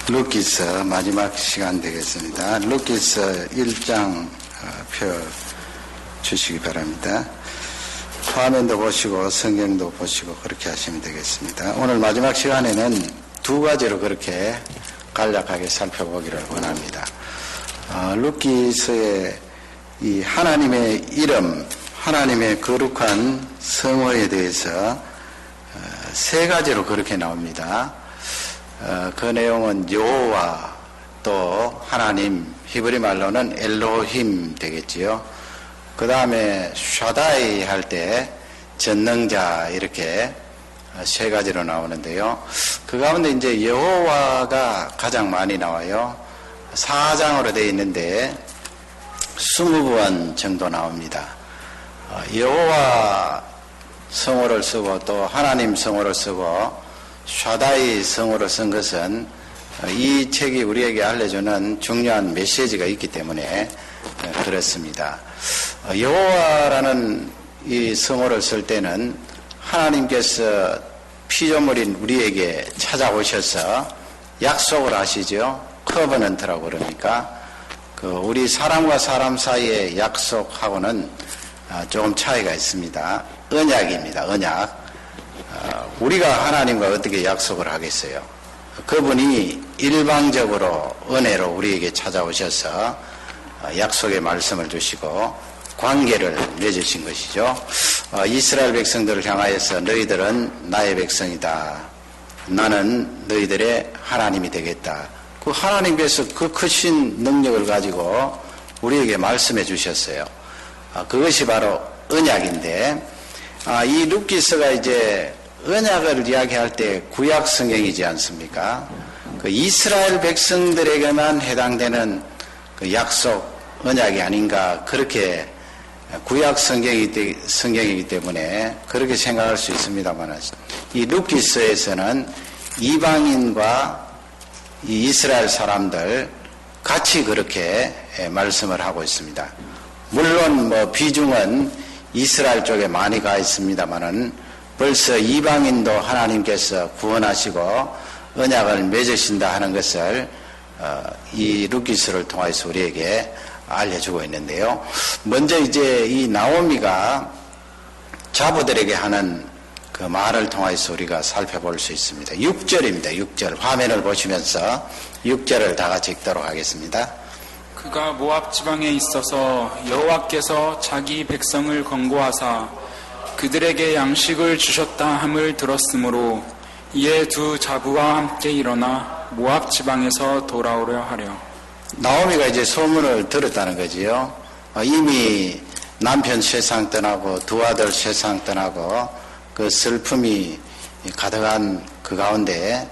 룻기서 마지막 시간 되겠습니다. 룻기서 1장 표 주시기 바랍니다. 화면도 보시고 성경도 보시고 그렇게 하시면 되겠습니다. 오늘 마지막 시간에는 두 가지로 그렇게 간략하게 살펴보기를 원합니다. 룻기서의 이 하나님의 이름, 하나님의 거룩한 성호에 대해서 세 가지로 그렇게 나옵니다. 그 내용은 여호와, 또 하나님, 히브리 말로는 엘로힘 되겠지요. 그 다음에 샤다이 할 때 전능자, 이렇게 세 가지로 나오는데요. 그 가운데 이제 여호와가 가장 많이 나와요. 4장으로 되어 있는데 20번 정도 나옵니다. 여호와 성호를 쓰고 또 하나님 성호를 쓰고 샤다이 성으로 쓴 것은 이 책이 우리에게 알려주는 중요한 메시지가 있기 때문에 그렇습니다. 여호와라는 이 성호를 쓸 때는 하나님께서 피조물인 우리에게 찾아오셔서 약속을 하시죠. 커버넌트라고 그러니까 우리 사람과 사람 사이의 약속하고는 조금 차이가 있습니다. 언약입니다. 언약. 우리가 하나님과 어떻게 약속을 하겠어요? 그분이 일방적으로 은혜로 우리에게 찾아오셔서 약속의 말씀을 주시고 관계를 맺으신 것이죠. 이스라엘 백성들을 향하여서 너희들은 나의 백성이다. 나는 너희들의 하나님이 되겠다. 그 하나님께서 그 크신 능력을 가지고 우리에게 말씀해 주셨어요. 그것이 바로 언약인데, 이 룻기서가 이제 언약을 이야기할 때 구약 성경이지 않습니까? 그 이스라엘 백성들에게만 해당되는 그 약속 언약이 아닌가, 그렇게 구약 성경이기 때문에 그렇게 생각할 수 있습니다만, 이 룻기서에서는 이방인과 이 이스라엘 사람들 같이 그렇게 말씀을 하고 있습니다. 물론 비중은 이스라엘 쪽에 많이 가 있습니다만은 벌써 이방인도 하나님께서 구원하시고 언약을 맺으신다 하는 것을 이 룻기서를 통해서 우리에게 알려주고 있는데요. 먼저 이제 이 나오미가 자부들에게 하는 그 말을 통해서 우리가 살펴볼 수 있습니다. 6절입니다. 6절. 화면을 보시면서 6절을 다 같이 읽도록 하겠습니다. 그가 모압 지방에 있어서 여호와께서 자기 백성을 권고하사 그들에게 양식을 주셨다 함을 들었으므로 이에 두 자부와 함께 일어나 모압 지방에서 돌아오려 하려. 나오미가 이제 소문을 들었다는 거지요. 이미 남편 세상 떠나고 두 아들 세상 떠나고 그 슬픔이 가득한 그 가운데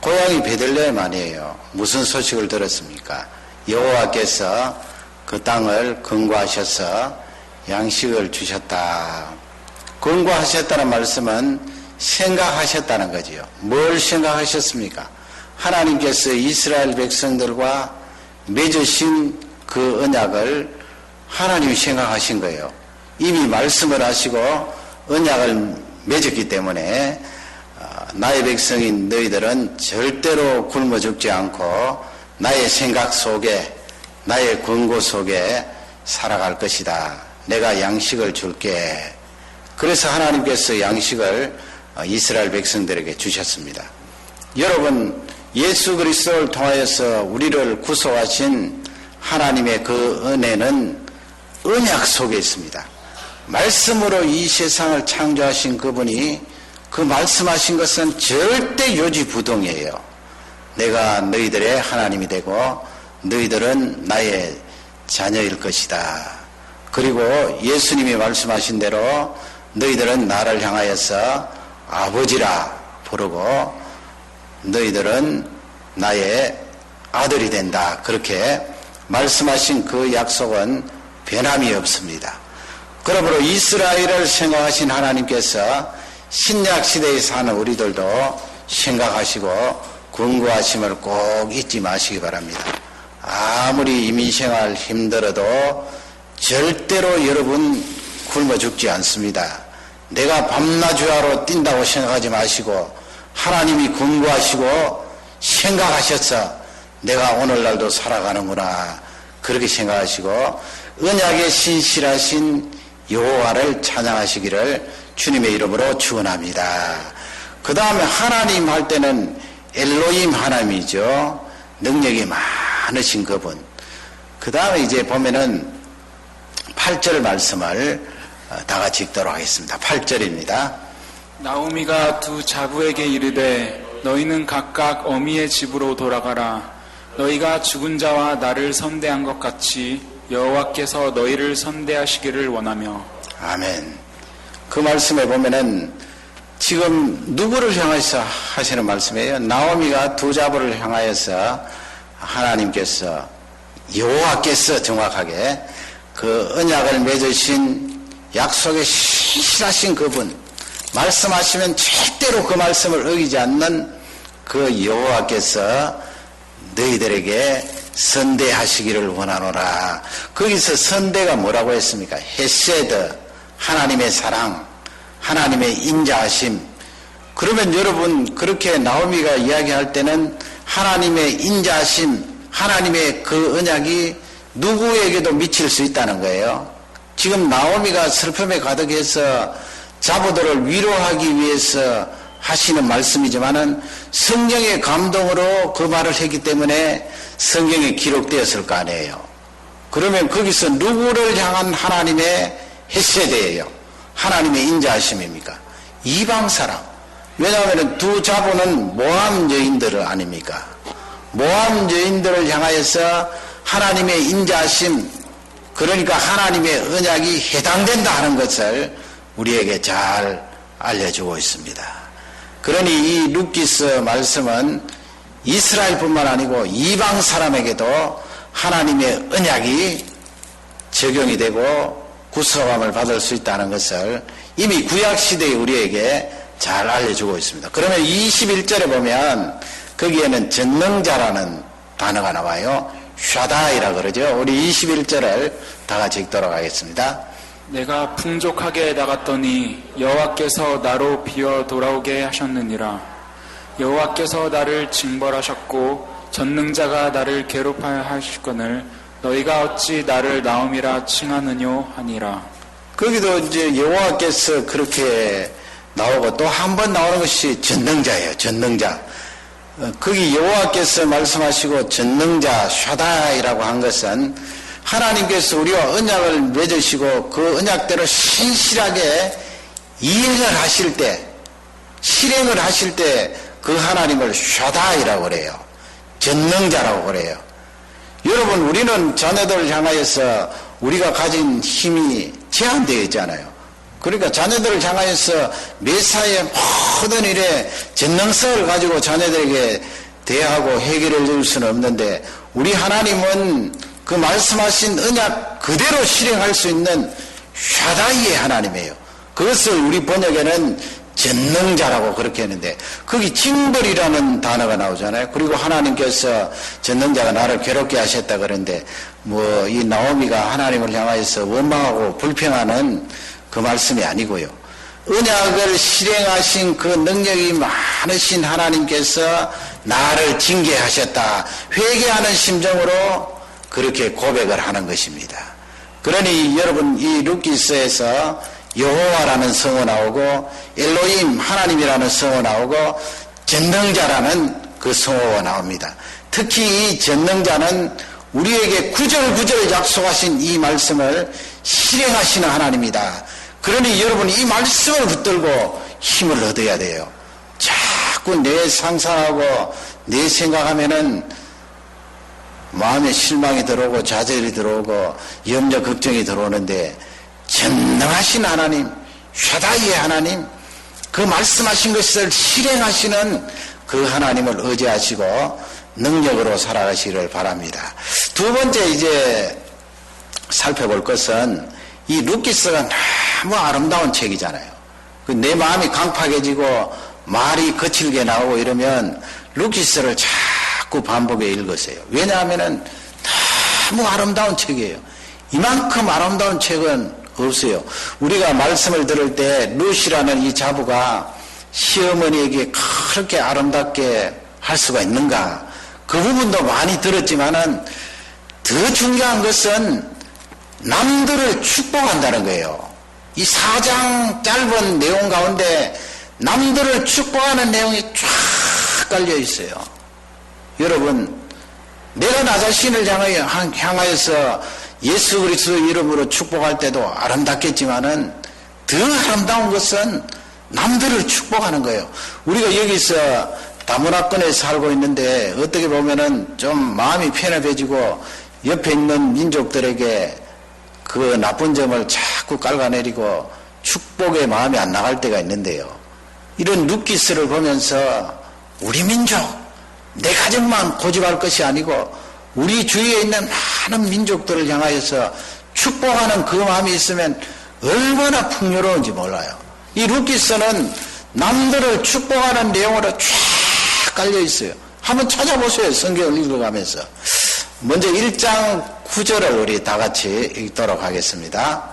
고향이 베들레헴 아니에요. 무슨 소식을 들었습니까? 여호와께서 그 땅을 건고하셔서 양식을 주셨다. 건고하셨다는 말씀은 생각하셨다는 거지요. 뭘 생각하셨습니까? 하나님께서 이스라엘 백성들과 맺으신 그 언약을 하나님이 생각하신 거예요. 이미 말씀을 하시고 언약을 맺었기 때문에 나의 백성인 너희들은 절대로 굶어 죽지 않고 나의 생각 속에, 나의 권고 속에 살아갈 것이다. 내가 양식을 줄게. 그래서 하나님께서 양식을 이스라엘 백성들에게 주셨습니다. 여러분, 예수 그리스도를 통하여서 우리를 구속하신 하나님의 그 은혜는 언약 속에 있습니다. 말씀으로 이 세상을 창조하신 그분이 그 말씀하신 것은 절대 요지부동이에요. 내가 너희들의 하나님이 되고 너희들은 나의 자녀일 것이다. 그리고 예수님이 말씀하신 대로 너희들은 나를 향하여서 아버지라 부르고 너희들은 나의 아들이 된다. 그렇게 말씀하신 그 약속은 변함이 없습니다. 그러므로 이스라엘을 생각하신 하나님께서 신약 시대에 사는 우리들도 생각하시고 권고하심을 꼭 잊지 마시기 바랍니다. 아무리 이민생활 힘들어도 절대로 여러분 굶어 죽지 않습니다. 내가 밤낮 주야로 뛴다고 생각하지 마시고 하나님이 권고하시고 생각하셔서 내가 오늘날도 살아가는구나 그렇게 생각하시고 언약에 신실하신 여호와를 찬양하시기를 주님의 이름으로 축원합니다. 그 다음에 하나님 할 때는 엘로힘 하나님이죠. 능력이 많으신 그분. 그 다음에 이제 보면은 8절 말씀을 다 같이 읽도록 하겠습니다. 8절입니다. 나오미가 두 자부에게 이르되 너희는 각각 어미의 집으로 돌아가라. 너희가 죽은 자와 나를 선대한 것 같이 여호와께서 너희를 선대하시기를 원하며. 아멘. 그 말씀에 보면은 지금 누구를 향해서 하시는 말씀이에요? 나오미가 두 자부를 향하여서 하나님께서 여호와께서 정확하게 그 언약을 맺으신 약속에 신실하신 그분 말씀하시면 절대로 그 말씀을 어기지 않는 그 여호와께서 너희들에게 선대하시기를 원하노라. 거기서 선대가 뭐라고 했습니까? 헤세드, 하나님의 사랑, 하나님의 인자하심. 그러면 여러분 그렇게 나오미가 이야기할 때는 하나님의 인자하심, 하나님의 그 언약이 누구에게도 미칠 수 있다는 거예요. 지금 나오미가 슬픔에 가득해서 자부들을 위로하기 위해서 하시는 말씀이지만은 성경의 감동으로 그 말을 했기 때문에 성경에 기록되었을 거 아니에요. 그러면 거기서 누구를 향한 하나님의 헤세드예요. 하나님의 인자하심입니까? 이방 사람. 왜냐하면 두 자부는 모함 여인들 아닙니까? 모함 여인들을 향하여서 하나님의 인자하심, 그러니까 하나님의 언약이 해당된다 하는 것을 우리에게 잘 알려주고 있습니다. 그러니 이 룻기서 말씀은 이스라엘뿐만 아니고 이방 사람에게도 하나님의 언약이 적용이 되고 구속함을 받을 수 있다는 것을 이미 구약시대에 우리에게 잘 알려주고 있습니다. 그러면 21절에 보면 거기에는 전능자라는 단어가 나와요. 샤다이라 그러죠. 우리 21절을 다 같이 읽도록 하겠습니다. 내가 풍족하게 나갔더니 여호와께서 나로 비어 돌아오게 하셨느니라. 여호와께서 나를 징벌하셨고 전능자가 나를 괴롭하여 하시거늘 너희가 어찌 나를 나옴이라 칭하느뇨 하니라. 거기도 이제 여호와께서 그렇게 나오고 또 한 번 나오는 것이 전능자예요. 전능자. 거기 여호와께서 말씀하시고 전능자 샤다이라고 한 것은 하나님께서 우리와 언약을 맺으시고 그 언약대로 신실하게 이행을 하실 때, 실행을 하실 때 그 하나님을 샤다이라고 그래요. 전능자라고 그래요. 여러분, 우리는 자녀들을 향하여서 우리가 가진 힘이 제한되어 있잖아요. 그러니까 자녀들을 향하여서 매사에 모든 일에 전능성을 가지고 자녀들에게 대하고 해결해 줄 수는 없는데 우리 하나님은 그 말씀하신 언약 그대로 실행할 수 있는 샤다이의 하나님이에요. 그것을 우리 번역에는 전능자라고 그렇게 했는데 거기 징벌이라는 단어가 나오잖아요. 그리고 하나님께서 전능자가 나를 괴롭게 하셨다 그러는데 뭐 이 나오미가 하나님을 향하여서 원망하고 불평하는 그 말씀이 아니고요. 언약을 실행하신 그 능력이 많으신 하나님께서 나를 징계하셨다. 회개하는 심정으로 그렇게 고백을 하는 것입니다. 그러니 여러분 이 룻기서에서 여호와라는 성어 나오고 엘로힘 하나님이라는 성어 나오고 전능자라는 그 성어가 나옵니다. 특히 이 전능자는 우리에게 구절구절 약속하신 이 말씀을 실행하시는 하나님이다. 그러니 여러분 이 말씀을 붙들고 힘을 얻어야 돼요. 자꾸 내 상상하고 내 생각하면은 마음에 실망이 들어오고 좌절이 들어오고 염려 걱정이 들어오는데 전능하신 하나님, 샤다이의 하나님, 그 말씀하신 것을 실행하시는 그 하나님을 의지하시고 능력으로 살아가시기를 바랍니다. 두 번째 이제 살펴볼 것은 이 룻기서가 너무 아름다운 책이잖아요. 내 마음이 강팍해지고 말이 거칠게 나오고 이러면 룻기서를 자꾸 반복해 읽으세요. 왜냐하면은 너무 아름다운 책이에요. 이만큼 아름다운 책은 없어요. 우리가 말씀을 들을 때 룻이라는 이 자부가 시어머니에게 그렇게 아름답게 할 수가 있는가? 그 부분도 많이 들었지만은 더 중요한 것은 남들을 축복한다는 거예요. 이 4장 짧은 내용 가운데 남들을 축복하는 내용이 쫙 깔려 있어요. 여러분, 내가 나 자신을 향하여서 예수 그리스도 이름으로 축복할 때도 아름답겠지만은 더 아름다운 것은 남들을 축복하는 거예요. 우리가 여기서 다문화권에 살고 있는데 어떻게 보면은 좀 마음이 편협해지고 옆에 있는 민족들에게 그 나쁜 점을 자꾸 깔아내리고 축복의 마음이 안 나갈 때가 있는데요. 이런 루키스를 보면서 우리 민족, 내 가정만 고집할 것이 아니고 우리 주위에 있는 많은 민족들을 향하여서 축복하는 그 마음이 있으면 얼마나 풍요로운지 몰라요. 이 루키스는 남들을 축복하는 내용으로 쫙 깔려 있어요. 한번 찾아보세요. 성경을 읽어가면서. 먼저 1장 9절을 우리 다 같이 읽도록 하겠습니다.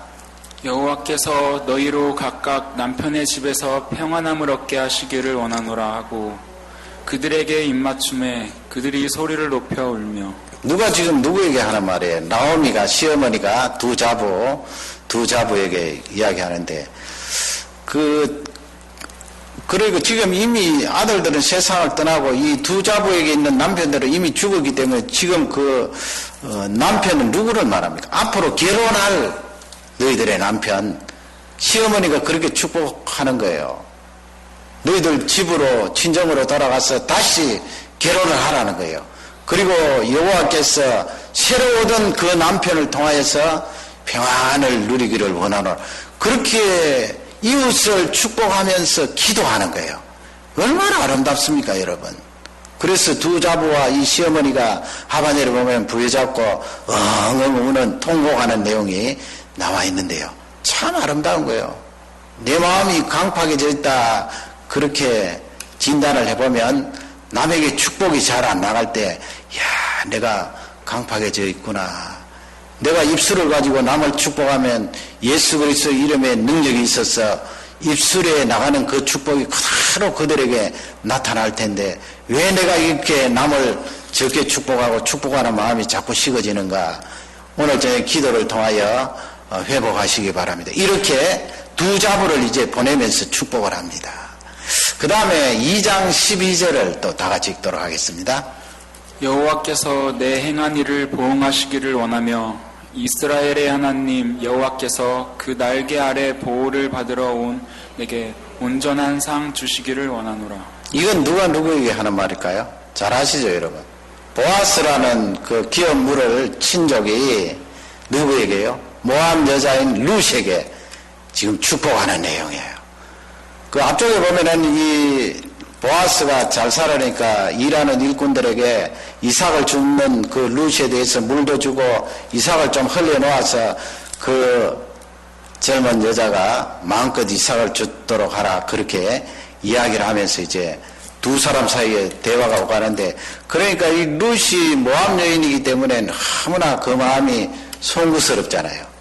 여호와께서 너희로 각각 남편의 집에서 평안함을 얻게 하시기를 원하노라 하고 그들에게 입맞춤에 그들이 소리를 높여 울며. 누가 지금 누구에게 하는 말이에요? 나오미가, 시어머니가 두 자부에게 이야기하는데 그리고 지금 이미 아들들은 세상을 떠나고 이 두 자부에게 있는 남편들은 이미 죽었기 때문에 지금 남편은 누구를 말합니까? 앞으로 결혼할 너희들의 남편, 시어머니가 그렇게 축복하는 거예요. 너희들 집으로 친정으로 돌아가서 다시 결혼을 하라는 거예요. 그리고 여호와께서 새로 얻은 그 남편을 통하여서 평안을 누리기를 원하노라. 그렇게 이웃을 축복하면서 기도하는 거예요. 얼마나 아름답습니까, 여러분? 그래서 두 자부와 이 시어머니가 하바네를 보면 부여잡고 엉엉 우는 통곡하는 내용이 나와 있는데요. 참 아름다운 거예요. 내 마음이 강팍해져 있다 그렇게 진단을 해보면 남에게 축복이 잘 안 나갈 때 야, 내가 강팍해져 있구나. 내가 입술을 가지고 남을 축복하면 예수 그리스도 이름에 능력이 있어서 입술에 나가는 그 축복이 그대로 그들에게 나타날 텐데 왜 내가 이렇게 남을 적게 축복하고 축복하는 마음이 자꾸 식어지는가? 오늘 저녁 기도를 통하여 회복하시기 바랍니다. 이렇게 두 자부를 이제 보내면서 축복을 합니다. 그 다음에 2장 12절을 또 다 같이 읽도록 하겠습니다. 여호와께서 내 행한 일을 보응하시기를 원하며 이스라엘의 하나님 여호와께서 그 날개 아래 보호를 받으러 온 내게 온전한 상 주시기를 원하노라. 이건 누가 누구에게 하는 말일까요? 잘 아시죠, 여러분? 보아스라는 그 기업 물을 친족이 누구에게요? 모압 여자인 룻에게 지금 축복하는 내용이에요. 그 앞쪽에 보면은 이 보아스가 잘 살아니까 일하는 일꾼들에게 이삭을 줍는 그 룻에 대해서 물도 주고 이삭을 좀 흘려놓아서 그 젊은 여자가 마음껏 이삭을 주도록 하라 그렇게 이야기를 하면서 이제 두 사람 사이에 대화가 오가는데 그러니까 이 룻이 모압 여인이기 때문에 너무나 그 마음이 송구스럽잖아요.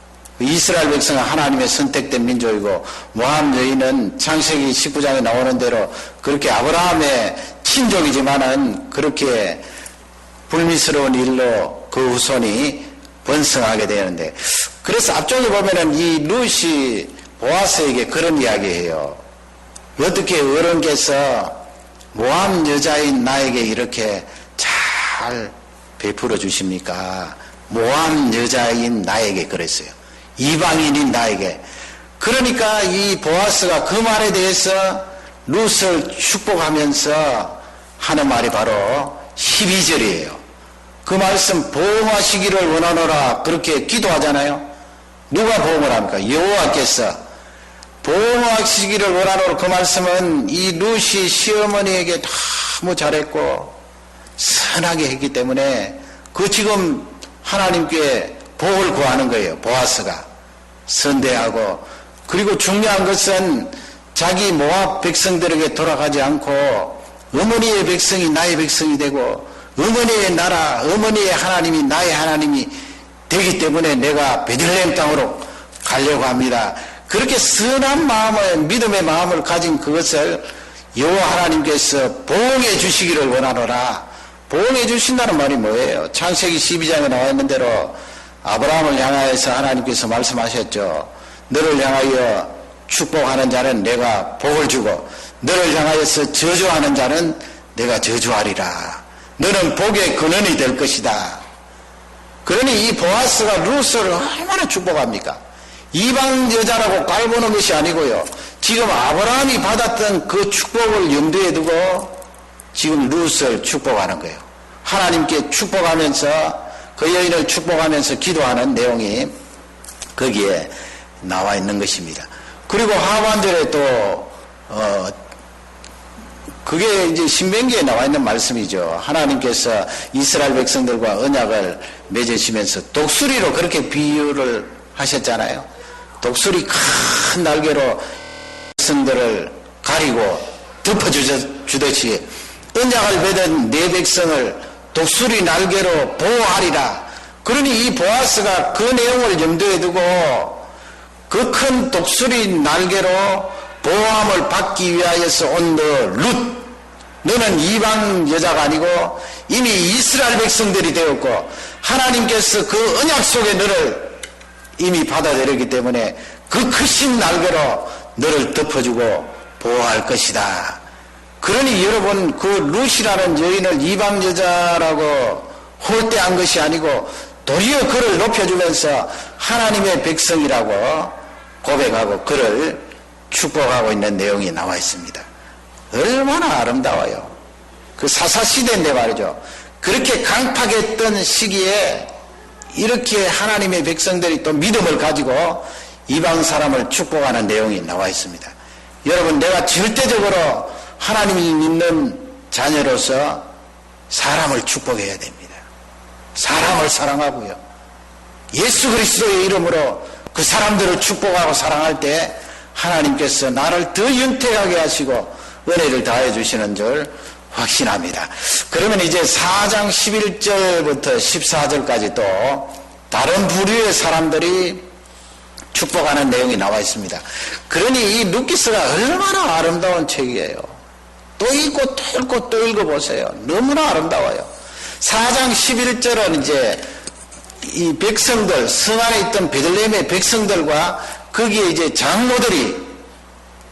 이스라엘 백성은 하나님의 선택된 민족이고 모압 여인은 창세기 19장에 나오는 대로 그렇게 아브라함의 친족이지만은 그렇게 불미스러운 일로 그 후손이 번성하게 되는데 그래서 앞쪽에 보면은 이 룻이 보아스에게 그런 이야기해요. 어떻게 어른께서 모압 여자인 나에게 이렇게 잘 베풀어 주십니까? 모압 여자인 나에게 그랬어요. 이방인인 나에게. 그러니까 이 보아스가 그 말에 대해서 룻을 축복하면서 하는 말이 바로 12절이에요. 그 말씀 보응하시기를 원하노라 그렇게 기도하잖아요. 누가 보응을 합니까? 여호와께서 보응하시기를 원하노라. 그 말씀은 이 룻이 시어머니에게 너무 잘했고 선하게 했기 때문에 그 지금 하나님께 복을 구하는 거예요. 보아스가 선대하고. 그리고 중요한 것은 자기 모압 백성들에게 돌아가지 않고 어머니의 백성이 나의 백성이 되고 어머니의 나라, 어머니의 하나님이 나의 하나님이 되기 때문에 내가 베들레헴 땅으로 가려고 합니다. 그렇게 선한 마음을, 믿음의 마음을 가진 그것을 여호와 하나님께서 보응해 주시기를 원하노라. 보응해 주신다는 말이 뭐예요? 창세기 12장에 나와 있는 대로 아브라함을 향하여서 하나님께서 말씀하셨죠. 너를 향하여 축복하는 자는 내가 복을 주고 너를 향하여서 저주하는 자는 내가 저주하리라. 너는 복의 근원이 될 것이다. 그러니 이 보아스가 루스를 얼마나 축복합니까? 이방 여자라고 깔보는 것이 아니고요. 지금 아브라함이 받았던 그 축복을 염두에 두고 지금 루스를 축복하는 거예요. 하나님께 축복하면서 그 여인을 축복하면서 기도하는 내용이 거기에 나와 있는 것입니다. 그리고 하반절에 또 그게 이제 신명기에 나와 있는 말씀이죠. 하나님께서 이스라엘 백성들과 언약을 맺으시면서 독수리로 그렇게 비유를 하셨잖아요. 독수리 큰 날개로 백성들을 가리고 덮어주듯이 언약을 맺은 내 백성을 독수리 날개로 보호하리라. 그러니 이 보아스가 그 내용을 염두에 두고 그 큰 독수리 날개로 보호함을 받기 위하여서 온 너 룻, 너는 이방 여자가 아니고 이미 이스라엘 백성들이 되었고 하나님께서 그 언약 속에 너를 이미 받아들였기 때문에 그 크신 날개로 너를 덮어주고 보호할 것이다. 그러니 여러분 그 룻이라는 여인을 이방 여자라고 홀대한 것이 아니고 도리어 그를 높여주면서 하나님의 백성이라고 고백하고 그를 축복하고 있는 내용이 나와 있습니다. 얼마나 아름다워요. 그 사사시대인데 말이죠. 그렇게 강팍했던 시기에 이렇게 하나님의 백성들이 또 믿음을 가지고 이방 사람을 축복하는 내용이 나와 있습니다. 여러분, 내가 절대적으로 하나님을 믿는 자녀로서 사람을 축복해야 됩니다. 사람을 사랑하고요. 예수 그리스도의 이름으로 그 사람들을 축복하고 사랑할 때 하나님께서 나를 더 윤택하게 하시고 은혜를 다해 주시는 줄 확신합니다. 그러면 이제 4장 11절부터 14절까지 또 다른 부류의 사람들이 축복하는 내용이 나와 있습니다. 그러니 이 루키스가 얼마나 아름다운 책이에요. 또 읽고 또 읽고 또 읽어보세요. 너무나 아름다워요. 4장 11절은 이제 이 백성들, 성 안에 있던 베들레헴의 백성들과 거기에 이제 장로들이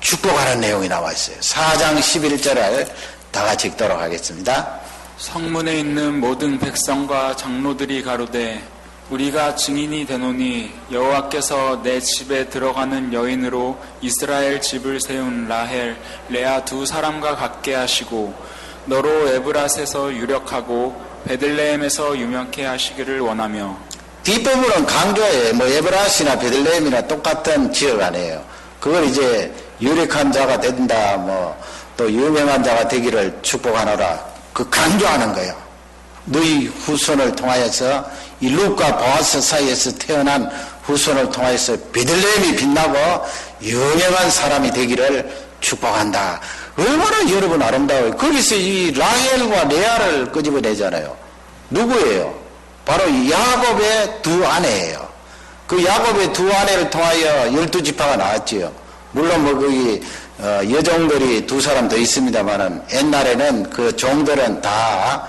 축복하는 내용이 나와 있어요. 4장 11절을 다 같이 읽도록 하겠습니다. 성문에 있는 모든 백성과 장로들이 가로되 우리가 증인이 되노니 여호와께서 내 집에 들어가는 여인으로 이스라엘 집을 세운 라헬, 레아 두 사람과 같게 하시고 너로 에브랏에서 유력하고 베들레헴에서 유명케 하시기를 원하며. 뒷부분은 강조예요. 뭐 에브랏이나 베들레헴이나 똑같은 지역 아니에요. 그걸 이제 유력한 자가 된다, 뭐 또 유명한 자가 되기를 축복하노라. 그 강조하는 거예요. 너희 후손을 통하여서 이 룻과 보아스 사이에서 태어난 후손을 통하여서 베들레헴이 빛나고 유명한 사람이 되기를 축복한다. 얼마나 여러분 아름다워요. 거기서 이 라헬과 레아를 끄집어내잖아요. 누구예요? 바로 야곱의 두 아내예요. 그 야곱의 두 아내를 통하여 12지파가 나왔지요. 물론 뭐 거기 여종들이 두 사람 더 있습니다만은 옛날에는 그 종들은 다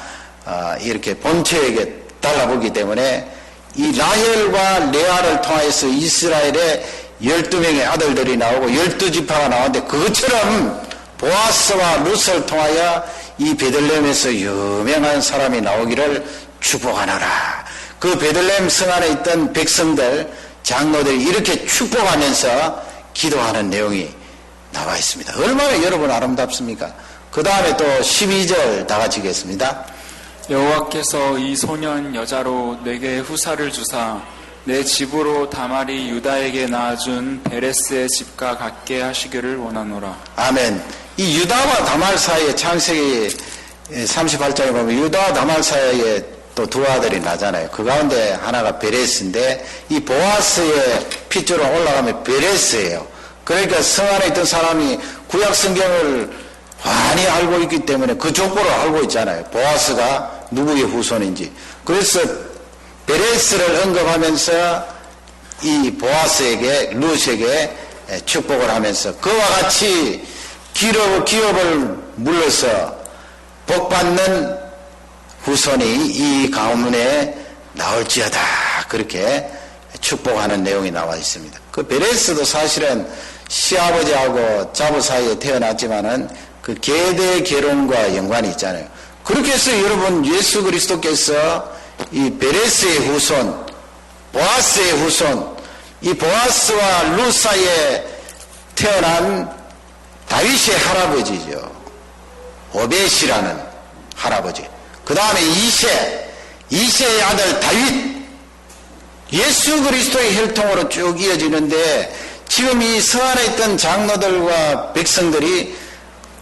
이렇게 본처에게 달라붙기 때문에 이 라헬과 레아를 통해서 이스라엘의 12명의 아들들이 나오고 12지파가 나오는데 그것처럼 보아스와 룻을 통하여 이 베들레헴에서 유명한 사람이 나오기를 축복하노라. 그 베들레헴 성 안에 있던 백성들, 장로들이 이렇게 축복하면서 기도하는 내용이 나와 있습니다. 얼마나 여러분 아름답습니까? 그 다음에 또 12절 다 같이 읽겠습니다. 여호와께서 이 소년 여자로 내게 후사를 주사 내 집으로 다말이 유다에게 낳아준 베레스의 집과 같게 하시기를 원하노라. 아멘. 이 유다와 다말 사이에 창세기 38장에 보면 유다와 다말 사이에 또 두 아들이 나잖아요. 그 가운데 하나가 베레스인데 이 보아스의 핏줄로 올라가면 베레스예요. 그러니까 성 안에 있던 사람이 구약 성경을 많이 알고 있기 때문에 그 족보를 알고 있잖아요. 보아스가 누구의 후손인지. 그래서 베레스를 언급하면서 이 보아스에게 룻에게 축복을 하면서 그와 같이 기업을 물러서 복받는 후손이 이 가문에 나올지어다. 그렇게 축복하는 내용이 나와 있습니다. 그 베레스도 사실은 시아버지하고 자부 사이에 태어났지만은 그 계대 결혼과 연관이 있잖아요. 그렇게 해서 여러분 예수 그리스도께서 이 베레스의 후손, 보아스의 후손, 이 보아스와 룻 사이에 태어난 다윗의 할아버지죠. 오벳이라는 할아버지. 그 다음에 이새의 아들 다윗. 예수 그리스도의 혈통으로 쭉 이어지는데 지금 이 서안에 있던 장로들과 백성들이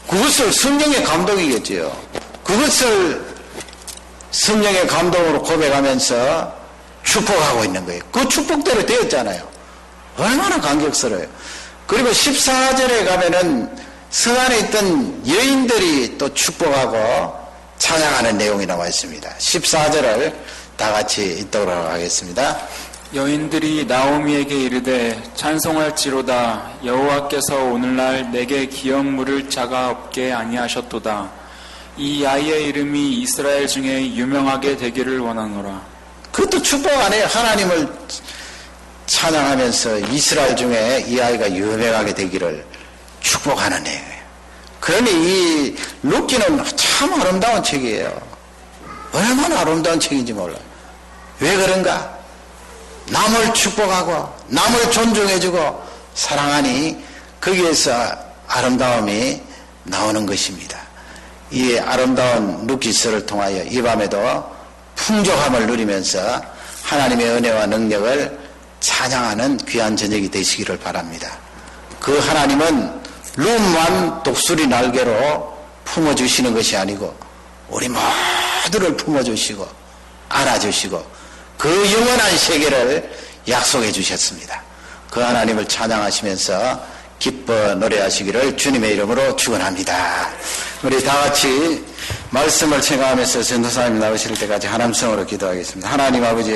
그것을 성령의 감동이겠지요. 그것을 성령의 감동으로 고백하면서 축복하고 있는 거예요. 그 축복대로 되었잖아요. 얼마나 감격스러워요. 그리고 14절에 가면은 서안에 있던 여인들이 또 축복하고 찬양하는 내용이 나와 있습니다. 14절을 다 같이 읽도록 하겠습니다. 여인들이 나오미에게 이르되 찬송할지로다 여호와께서 오늘날 내게 기업 물을 자가 없게 아니하셨도다. 이 아이의 이름이 이스라엘 중에 유명하게 되기를 원하노라. 그것도 축복 아니에요. 하나님을 찬양하면서 이스라엘 중에 이 아이가 유명하게 되기를 축복하는 내용이에요. 그러니 이 룻기는 참 아름다운 책이에요. 얼마나 아름다운 책인지 몰라요. 왜 그런가? 남을 축복하고 남을 존중해주고 사랑하니 거기에서 아름다움이 나오는 것입니다. 이 아름다운 룻기서를 통하여 이 밤에도 풍족함을 누리면서 하나님의 은혜와 능력을 찬양하는 귀한 저녁이 되시기를 바랍니다. 그 하나님은 룻만 독수리 날개로 품어주시는 것이 아니고 우리 모두를 품어주시고 안아주시고 그 영원한 세계를 약속해 주셨습니다. 그 하나님을 찬양하시면서 기뻐 노래하시기를 주님의 이름으로 축원합니다. 우리 다 같이 말씀을 생각하면서 전도사님 나오실 때까지 하나님성으로 기도하겠습니다. 하나님 아버지